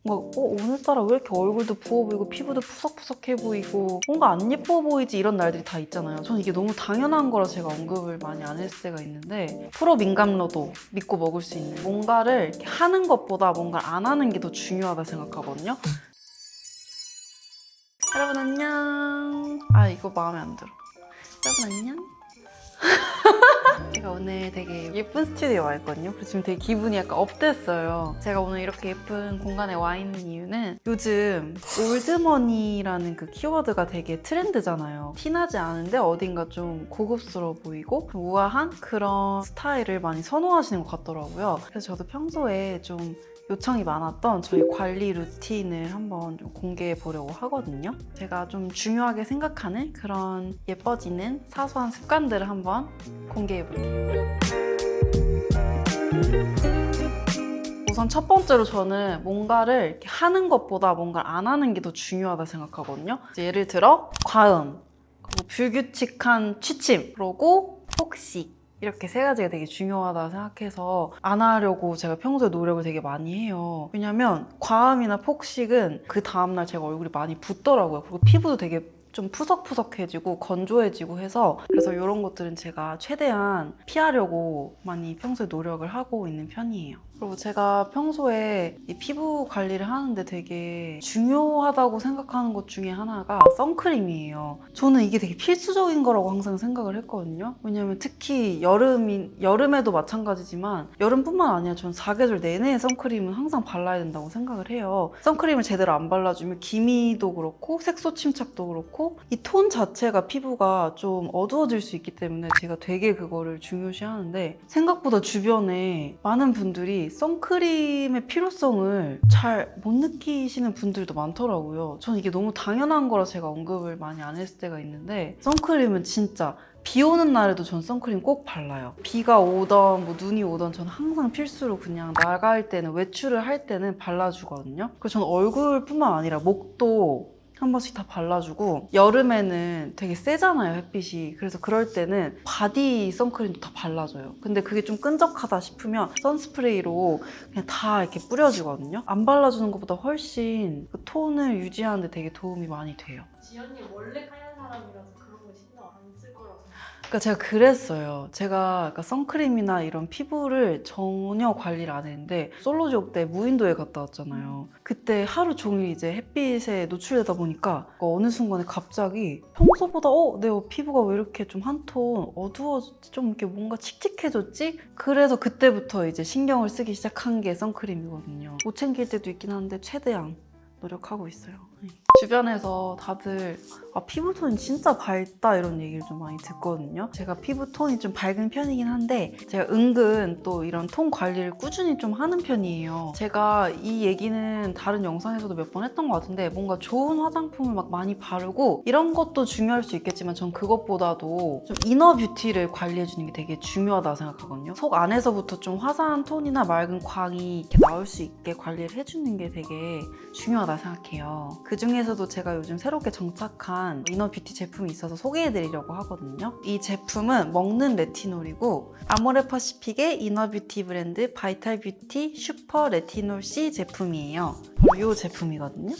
뭔가 오늘따라 왜 이렇게 얼굴도 부어 보이고 피부도 푸석푸석해 보이고 뭔가 안 예뻐 보이지 이런 날들이 다 있잖아요. 저는 이게 너무 당연한 거라 제가 언급을 많이 안 했을 때가 있는데 프로 민감러도 믿고 먹을 수 있는 뭔가를 이렇게 하는 것보다 뭔가를 안 하는 게 더 중요하다 생각하거든요. 여러분 안녕. 이거 마음에 안 들어. 여러분 안녕. 제가 오늘 되게 예쁜 스튜디오에 와 있거든요. 그래서 지금 되게 기분이 약간 업됐어요. 제가 오늘 이렇게 예쁜 공간에 와 있는 이유는 요즘 올드머니라는 그 키워드가 되게 트렌드잖아요. 티나지 않은데 어딘가 좀 고급스러워 보이고 좀 우아한 그런 스타일을 많이 선호하시는 것 같더라고요. 그래서 저도 평소에 좀 요청이 많았던 저희 관리 루틴을 한번 좀 공개해 보려고 하거든요. 제가 좀 중요하게 생각하는 그런 예뻐지는 사소한 습관들을 한번 공개해 볼게요. 우선 첫 번째로 저는 뭔가를 이렇게 하는 것보다 뭔가를 안 하는 게 더 중요하다 생각하거든요. 예를 들어 과음, 그리고 불규칙한 취침, 그리고 폭식. 이렇게 세 가지가 되게 중요하다 생각해서 안 하려고 제가 평소에 노력을 되게 많이 해요. 왜냐면 과음이나 폭식은 그 다음날 제가 얼굴이 많이 붓더라고요. 그리고 피부도 되게 좀 푸석푸석해지고 건조해지고 해서 그래서 이런 것들은 제가 최대한 피하려고 많이 평소에 노력을 하고 있는 편이에요. 그리고 제가 평소에 이 피부 관리를 하는데 되게 중요하다고 생각하는 것 중에 하나가 선크림이에요. 저는 이게 되게 필수적인 거라고 항상 생각을 했거든요. 왜냐면 특히 여름에도 마찬가지지만 여름뿐만 아니라 전 사계절 내내 선크림은 항상 발라야 된다고 생각을 해요. 선크림을 제대로 안 발라주면 기미도 그렇고 색소 침착도 그렇고 이 톤 자체가 피부가 좀 어두워질 수 있기 때문에 제가 되게 그거를 중요시하는데 생각보다 주변에 많은 분들이 선크림의 필요성을 잘 못 느끼시는 분들도 많더라고요. 저는 이게 너무 당연한 거라 제가 언급을 많이 안 했을 때가 있는데 선크림은 진짜 비 오는 날에도 전 선크림 꼭 발라요. 비가 오던 뭐 눈이 오던 전 항상 필수로 그냥 나갈 때는 외출을 할 때는 발라주거든요. 그래서 저는 얼굴뿐만 아니라 목도 한 번씩 다 발라주고 여름에는 되게 세잖아요 햇빛이. 그래서 그럴 때는 바디 선크림도 다 발라줘요. 근데 그게 좀 끈적하다 싶으면 선스프레이로 그냥 다 이렇게 뿌려주거든요. 안 발라주는 것보다 훨씬 그 톤을 유지하는 데 되게 도움이 많이 돼요. 지연님 원래 하얀 사람이라서 그런 거 신경 안 쓸 거라고 생각해요. 그러니까 제가 그랬어요. 제가 선크림이나 이런 피부를 전혀 관리를 안 했는데 솔로지옥 때 무인도에 갔다 왔잖아요. 그때 하루 종일 이제 햇빛에 노출되다 보니까 어느 순간에 갑자기 평소보다 내 피부가 왜 이렇게 좀 한 톤 어두워졌지? 좀 이렇게 뭔가 칙칙해졌지? 그래서 그때부터 이제 신경을 쓰기 시작한 게 선크림이거든요. 못 챙길 때도 있긴 한데 최대한 노력하고 있어요. 주변에서 다들 피부톤이 진짜 밝다 이런 얘기를 좀 많이 듣거든요. 제가 피부톤이 좀 밝은 편이긴 한데 제가 은근 또 이런 톤 관리를 꾸준히 좀 하는 편이에요. 제가 이 얘기는 다른 영상에서도 몇 번 했던 것 같은데 뭔가 좋은 화장품을 막 많이 바르고 이런 것도 중요할 수 있겠지만 전 그것보다도 좀 이너 뷰티를 관리해주는 게 되게 중요하다고 생각하거든요. 속 안에서부터 좀 화사한 톤이나 맑은 광이 이렇게 나올 수 있게 관리를 해주는 게 되게 중요하다 생각해요. 그 중에서도 제가 요즘 새롭게 정착한 이너 뷰티 제품이 있어서 소개해드리려고 하거든요. 이 제품은 먹는 레티놀이고 아모레퍼시픽의 이너 뷰티 브랜드 바이탈 뷰티 슈퍼 레티놀 C 제품이에요. 바로 이 제품이거든요.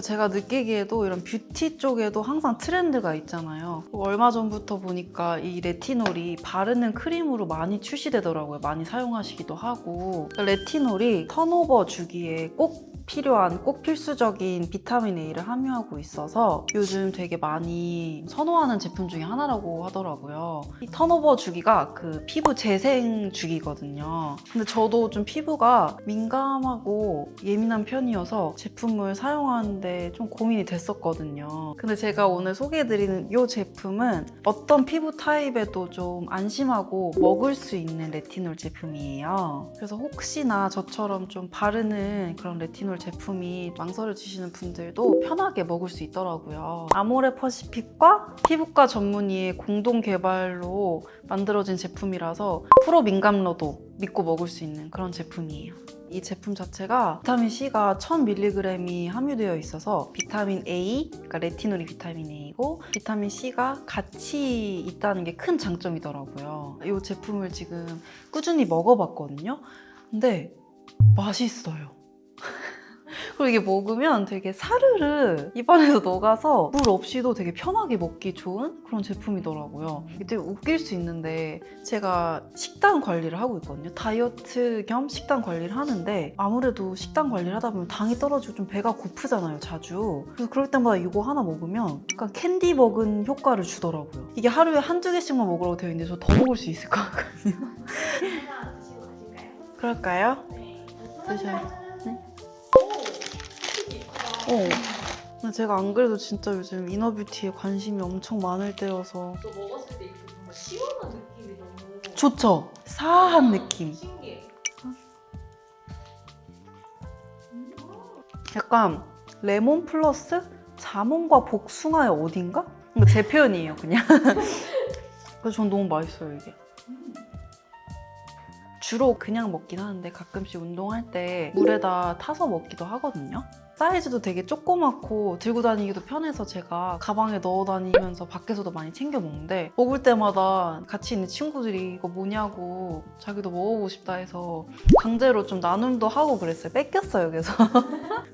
제가 느끼기에도 이런 뷰티 쪽에도 항상 트렌드가 있잖아요. 얼마 전부터 보니까 이 레티놀이 바르는 크림으로 많이 출시되더라고요. 많이 사용하시기도 하고. 레티놀이 턴오버 주기에 꼭 필요한 꼭 필수적인 비타민 A를 함유하고 있어서 요즘 되게 많이 선호하는 제품 중에 하나라고 하더라고요. 이 턴오버 주기가 그 피부 재생 주기거든요. 근데 저도 좀 피부가 민감하고 예민한 편이어서 제품을 사용하는데 좀 고민이 됐었거든요. 근데 제가 오늘 소개해드리는 이 제품은 어떤 피부 타입에도 좀 안심하고 먹을 수 있는 레티놀 제품이에요. 그래서 혹시나 저처럼 좀 바르는 그런 레티놀 제품이 망설여지시는 분들도 편하게 먹을 수 있더라고요. 아모레퍼시픽과 피부과 전문의의 공동 개발로 만들어진 제품이라서 프로 민감러도 믿고 먹을 수 있는 그런 제품이에요. 이 제품 자체가 비타민 C가 1000mg이 함유되어 있어서 비타민 A, 그러니까 레티놀이 비타민 A고 비타민 C가 같이 있다는 게 큰 장점이더라고요. 이 제품을 지금 꾸준히 먹어봤거든요. 근데 맛있어요. 그리고 이게 먹으면 되게 사르르 입안에서 녹아서 물 없이도 되게 편하게 먹기 좋은 그런 제품이더라고요. 이게 되게 웃길 수 있는데 제가 식단 관리를 하고 있거든요. 다이어트 겸 식단 관리를 하는데 아무래도 식단 관리를 하다 보면 당이 떨어지고 좀 배가 고프잖아요, 자주. 그래서 그럴 때마다 이거 하나 먹으면 약간 캔디 먹은 효과를 주더라고요. 이게 하루에 한두 개씩만 먹으라고 되어 있는데 저 더 먹을 수 있을 것 같거든요. 하나 드시고 가실까요? 그럴까요? 네. 드셔요. 네. 오! 되게 예쁘다. 근데 제가 안 그래도 진짜 요즘 이너뷰티에 관심이 엄청 많을 때여서 또 먹었을 때 이렇게 뭔가 시원한 느낌이 너무 좋죠? 사한 느낌. 신기해. 약간 레몬 플러스 자몽과 복숭아의 어딘가? 이거 제 표현이에요, 그냥. 그래서 전 너무 맛있어요, 이게. 주로 그냥 먹긴 하는데 가끔씩 운동할 때 물에다 타서 먹기도 하거든요. 사이즈도 되게 조그맣고 들고 다니기도 편해서 제가 가방에 넣어 다니면서 밖에서도 많이 챙겨 먹는데 먹을 때마다 같이 있는 친구들이 이거 뭐냐고 자기도 먹어보고 싶다 해서 강제로 좀 나눔도 하고 그랬어요. 뺏겼어요, 그래서.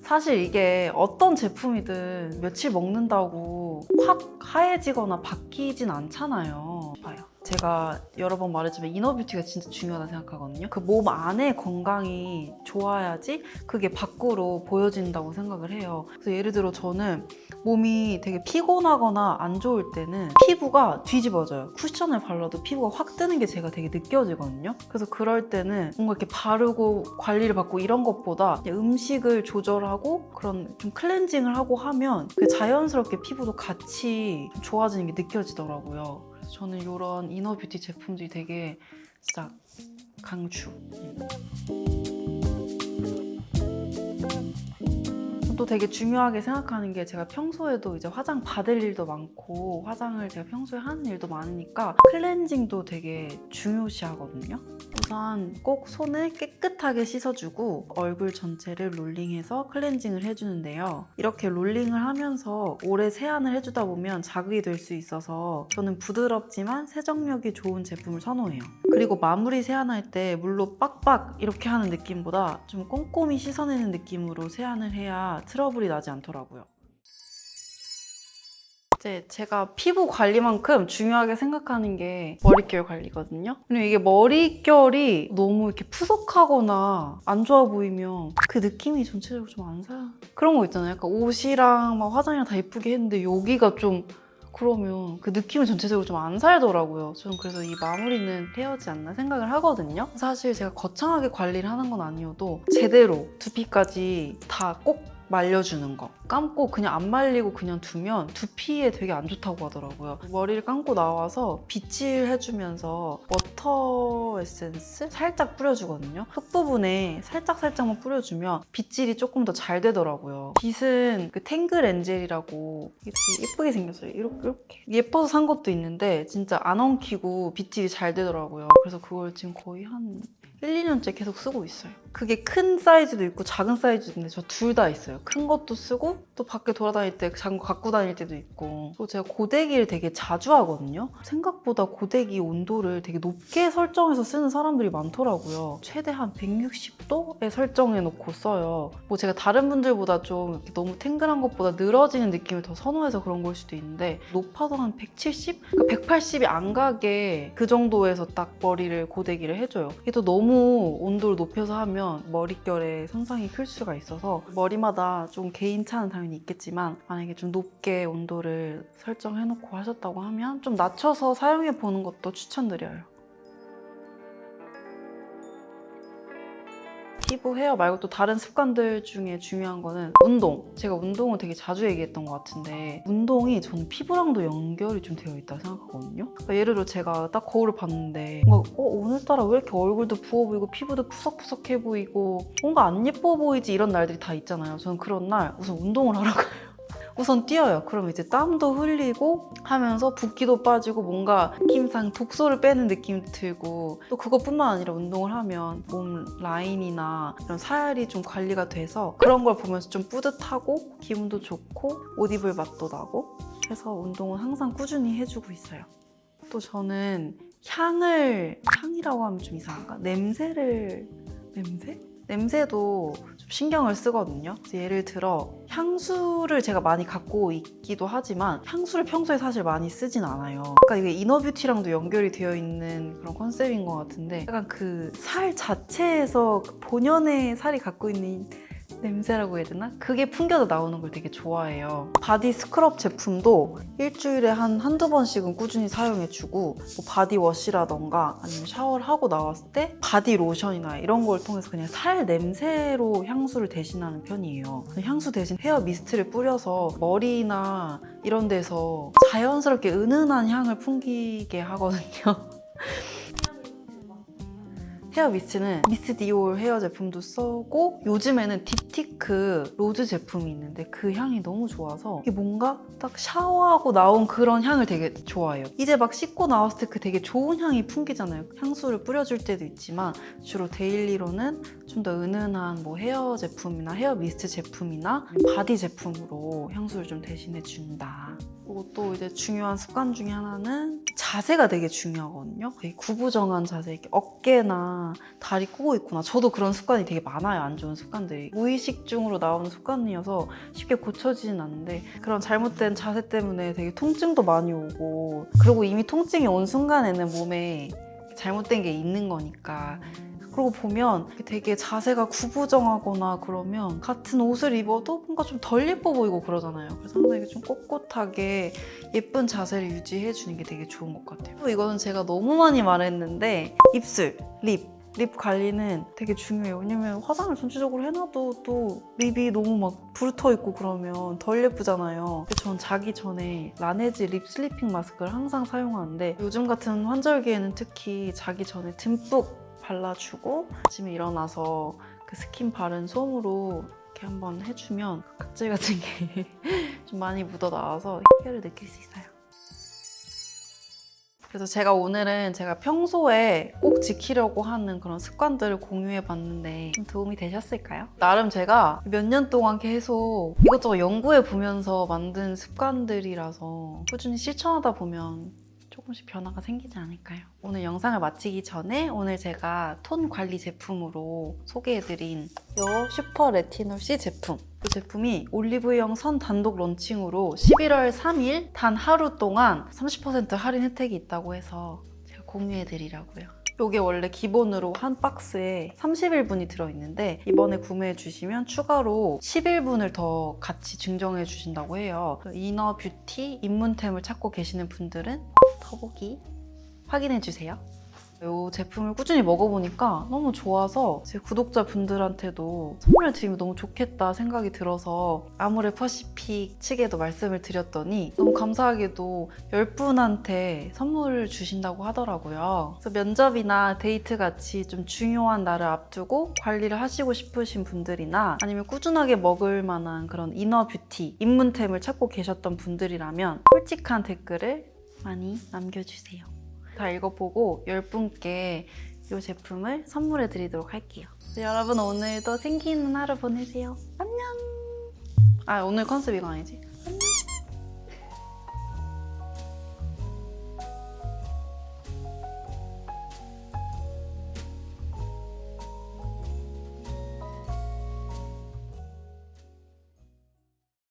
사실 이게 어떤 제품이든 며칠 먹는다고 확 하얘지거나 바뀌진 않잖아요. 봐요. 제가 여러 번 말했지만 이너뷰티가 진짜 중요하다 생각하거든요. 그 몸 안의 건강이 좋아야지 그게 밖으로 보여진다고 생각을 해요. 그래서 예를 들어 저는 몸이 되게 피곤하거나 안 좋을 때는 피부가 뒤집어져요. 쿠션을 발라도 피부가 확 뜨는 게 제가 되게 느껴지거든요. 그래서 그럴 때는 뭔가 이렇게 바르고 관리를 받고 이런 것보다 그냥 음식을 조절하고 그런 좀 클렌징을 하고 하면 자연스럽게 피부도 같이 좀 좋아지는 게 느껴지더라고요. 그래서 저는 이런 이너뷰티 제품들이 되게 진짜 강추. 또 되게 중요하게 생각하는 게 제가 평소에도 이제 화장 받을 일도 많고 화장을 제가 평소에 하는 일도 많으니까 클렌징도 되게 중요시하거든요. 우선 꼭 손을 깨끗하게 씻어주고 얼굴 전체를 롤링해서 클렌징을 해주는데요. 이렇게 롤링을 하면서 오래 세안을 해주다 보면 자극이 될 수 있어서 저는 부드럽지만 세정력이 좋은 제품을 선호해요. 그리고 마무리 세안할 때 물로 빡빡 이렇게 하는 느낌보다 좀 꼼꼼히 씻어내는 느낌으로 세안을 해야 트러블이 나지 않더라고요. 이제 제가 피부 관리만큼 중요하게 생각하는 게 머릿결 관리거든요. 근데 이게 머릿결이 너무 이렇게 푸석하거나 안 좋아 보이면 그 느낌이 전체적으로 좀 안 사요. 그런 거 있잖아요. 약간 옷이랑 막 화장이랑 다 예쁘게 했는데 여기가 좀 그러면 그 느낌은 전체적으로 좀 안 살더라고요. 저는 그래서 이 마무리는 해야지 않나 생각을 하거든요. 사실 제가 거창하게 관리를 하는 건 아니어도 제대로 두피까지 다 꼭 말려주는 거. 감고 그냥 안 말리고 그냥 두면 두피에 되게 안 좋다고 하더라고요. 머리를 감고 나와서 빗질 해주면서 워터 에센스 살짝 뿌려주거든요. 흙 부분에 살짝만 뿌려주면 빗질이 조금 더 잘 되더라고요. 빗은 그 탱글 엔젤이라고 이게 되게 예쁘게 생겼어요. 이렇게. 예뻐서 산 것도 있는데 진짜 안 엉키고 빗질이 잘 되더라고요. 그래서 그걸 지금 거의 한 1, 2년째 계속 쓰고 있어요. 그게 큰 사이즈도 있고 작은 사이즈도 있는데 저 둘 다 있어요. 큰 것도 쓰고 또 밖에 돌아다닐 때 작은 거 갖고 다닐 때도 있고. 그리고 제가 고데기를 되게 자주 하거든요. 생각보다 고데기 온도를 되게 높게 설정해서 쓰는 사람들이 많더라고요. 최대한 160도에 설정해 놓고 써요. 뭐 제가 다른 분들보다 좀 이렇게 너무 탱글한 것보다 늘어지는 느낌을 더 선호해서 그런 걸 수도 있는데 높아도 한 170? 그러니까 180이 안 가게 그 정도에서 딱 머리를 고데기를 해줘요. 이게 또 너무 온도를 높여서 하면 머릿결에 손상이 클 수가 있어서 머리마다 좀 개인차는 당연히 있겠지만 만약에 좀 높게 온도를 설정해놓고 하셨다고 하면 좀 낮춰서 사용해보는 것도 추천드려요. 피부, 헤어 말고 또 다른 습관들 중에 중요한 거는 운동. 제가 운동을 되게 자주 얘기했던 것 같은데 운동이 저는 피부랑도 연결이 좀 되어 있다고 생각하거든요. 그러니까 예를 들어 제가 딱 거울을 봤는데 뭔가 오늘따라 왜 이렇게 얼굴도 부어 보이고 피부도 푸석푸석해 보이고 뭔가 안 예뻐 보이지 이런 날들이 다 있잖아요. 저는 그런 날 우선 운동을 하러 가요. 우선 뛰어요. 그럼 이제 땀도 흘리고 하면서 붓기도 빠지고 뭔가 느낌상 독소를 빼는 느낌도 들고 또 그것뿐만 아니라 운동을 하면 몸 라인이나 이런 살이 좀 관리가 돼서 그런 걸 보면서 좀 뿌듯하고 기분도 좋고 옷 입을 맛도 나고 해서 운동은 항상 꾸준히 해주고 있어요. 또 저는 향이라고 하면 좀 이상한가? 냄새? 냄새도 좀 신경을 쓰거든요. 예를 들어 향수를 제가 많이 갖고 있기도 하지만 향수를 평소에 사실 많이 쓰진 않아요. 그러니까 이게 이너뷰티랑도 연결이 되어 있는 그런 컨셉인 것 같은데 약간 그 살 자체에서 그 본연의 살이 갖고 있는 냄새라고 해야 되나? 그게 풍겨져 나오는 걸 되게 좋아해요. 바디 스크럽 제품도 일주일에 한두 번씩은 꾸준히 사용해주고 뭐 바디워시라던가 아니면 샤워를 하고 나왔을 때 바디 로션이나 이런 걸 통해서 그냥 살 냄새로 향수를 대신하는 편이에요. 향수 대신 헤어 미스트를 뿌려서 머리나 이런 데서 자연스럽게 은은한 향을 풍기게 하거든요. 헤어 미스트는 미스 디올 헤어 제품도 쓰고 요즘에는 딥티크 로즈 제품이 있는데 그 향이 너무 좋아서 이게 뭔가 딱 샤워하고 나온 그런 향을 되게 좋아해요. 이제 막 씻고 나왔을 때 그 되게 좋은 향이 풍기잖아요. 향수를 뿌려줄 때도 있지만 주로 데일리로는 좀 더 은은한 뭐 헤어 제품이나 헤어 미스트 제품이나 바디 제품으로 향수를 좀 대신해 준다. 그리고 또 이제 중요한 습관 중에 하나는 자세가 되게 중요하거든요. 되게 구부정한 자세, 이렇게 어깨나 다리 꼬고 있구나. 저도 그런 습관이 되게 많아요. 안 좋은 습관들이. 무의식 중으로 나오는 습관이어서 쉽게 고쳐지진 않는데 그런 잘못된 자세 때문에 되게 통증도 많이 오고 그리고 이미 통증이 온 순간에는 몸에 잘못된 게 있는 거니까 그러고 보면 되게 자세가 구부정하거나 그러면 같은 옷을 입어도 뭔가 좀 덜 예뻐 보이고 그러잖아요. 그래서 항상 이게 좀 꼿꼿하게 예쁜 자세를 유지해 주는 게 되게 좋은 것 같아요. 또 이거는 제가 너무 많이 말했는데 입술, 립 관리는 되게 중요해요. 왜냐면 화장을 전체적으로 해놔도 또 립이 너무 막 부르터 있고 그러면 덜 예쁘잖아요. 그래서 전 자기 전에 라네즈 립 슬리핑 마스크를 항상 사용하는데 요즘 같은 환절기에는 특히 자기 전에 듬뿍 발라주고 아침에 일어나서 그 스킨 바른 솜으로 이렇게 한번 해주면 각질 같은 게 좀 많이 묻어나와서 쾌를 느낄 수 있어요. 그래서 제가 오늘은 제가 평소에 꼭 지키려고 하는 그런 습관들을 공유해봤는데 좀 도움이 되셨을까요? 나름 제가 몇 년 동안 계속 이것저것 연구해보면서 만든 습관들이라서 꾸준히 실천하다 보면 조금씩 변화가 생기지 않을까요? 오늘 영상을 마치기 전에 오늘 제가 톤 관리 제품으로 소개해드린 이 슈퍼 레티놀 C 제품 이 제품이 올리브영 선 단독 런칭으로 11월 3일 단 하루 동안 30% 할인 혜택이 있다고 해서 제가 공유해드리려고요. 이게 원래 기본으로 한 박스에 30일분이 들어있는데 이번에 구매해 주시면 추가로 10일분을 더 같이 증정해 주신다고 해요. 이너 뷰티 입문템을 찾고 계시는 분들은 더보기 확인해 주세요. 이 제품을 꾸준히 먹어보니까 너무 좋아서 제 구독자분들한테도 선물을 드리면 너무 좋겠다 생각이 들어서 아모레퍼시픽 측에도 말씀을 드렸더니 너무 감사하게도 10분한테 선물을 주신다고 하더라고요. 그래서 면접이나 데이트 같이 좀 중요한 날을 앞두고 관리를 하시고 싶으신 분들이나 아니면 꾸준하게 먹을 만한 그런 이너 뷰티 입문템을 찾고 계셨던 분들이라면 솔직한 댓글을 많이 남겨주세요. 다 읽어보고 10분께 이 제품을 선물해 드리도록 할게요. 여러분 오늘도 생기 있는 하루 보내세요. 안녕! 오늘 컨셉 이거 아니지?